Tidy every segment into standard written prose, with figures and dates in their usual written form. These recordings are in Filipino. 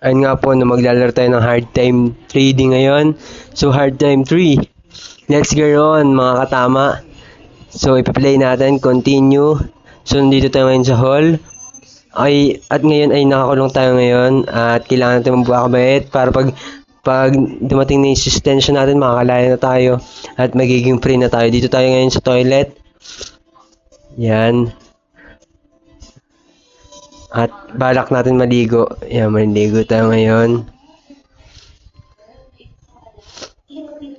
Ayun nga po, na maglalaro tayo ng hard time trading ngayon. So, hard time 3. Let's go on, mga katama. So, ipi-play natin, continue. So, nandito tayo ngayon sa hall. At ngayon ay nakakulong tayo ngayon. At kailangan natin mabuha para pag dumating na yung suspension natin, makakalaya na tayo. At magiging free na tayo. Dito tayo ngayon sa toilet. Yan. At balak natin maligo. Yan, maligo tayo ngayon.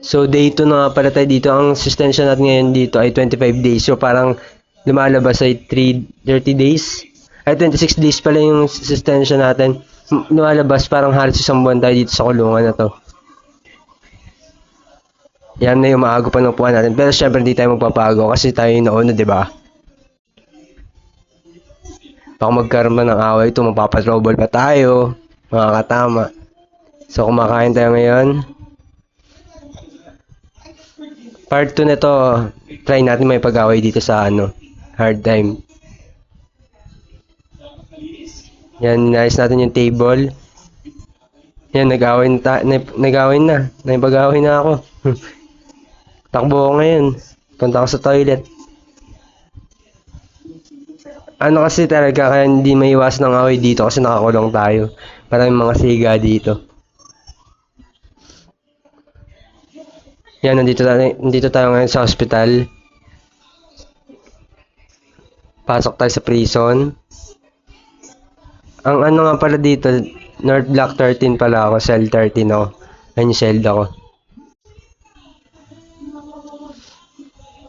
So, day 2 na nga pala tayo dito. Ang suspension natin ngayon dito ay 25 days. So, parang lumalabas ay 30 days. Ay, 26 days pala yung suspension natin. Lumalabas parang halos isang buwan tayo dito sa kulungan na to. Yan na yung maago pa ng puwan natin. Pero syempre hindi tayo magpapago kasi tayo yung nauna, di ba? Baka magkaroon man ng away ito, magpapatrobol pa tayo, mga katama. So, kumakain tayo ngayon. Part 2 na to, try natin may pag-away dito sa hard time. Yan, nice natin yung table. Yan, nag-away na. Naipag-away na ako. Takbo ako ngayon. Punta ako sa toilet. Kasi talaga, kaya hindi maiwas ng away dito kasi nakakulong tayo. Maraming mga siga dito. Yan, nandito tayo ngayon sa hospital. Pasok tayo sa prison. Ang nga pala dito, North Block 13 pala ako, cell 13 ako. Ayun yung cell ako.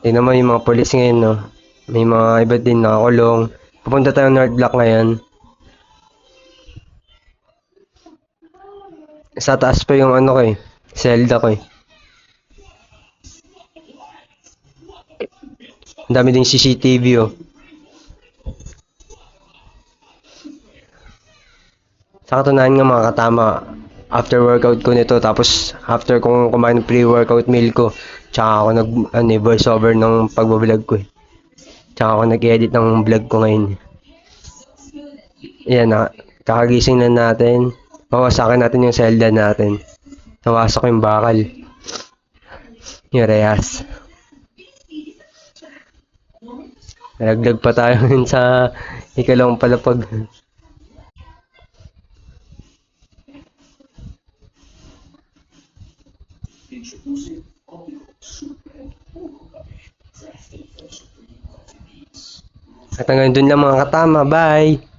Tingnan mo yung mga police ngayon, no? May mga iba din nakakulong. Pupunta tayo North Block ngayon. Sa taas pa yung ko eh. Zelda ko eh. Ang dami ding CCTV oh. Sa katunayan nga mga katama, after workout ko nito, tapos after kong kumain ng pre-workout meal ko, tsaka ako voice over ng pagbablog ko eh. Tsaka ako nag-edit ng vlog ko ngayon. Ayan na, kakagising na natin. Mawasakin natin yung Zelda natin. Nawasak yung bakal. Yung rehas. Nalaglag pa tayo sa ikalawang palapag. At hanggang dun lang mga katama. Bye!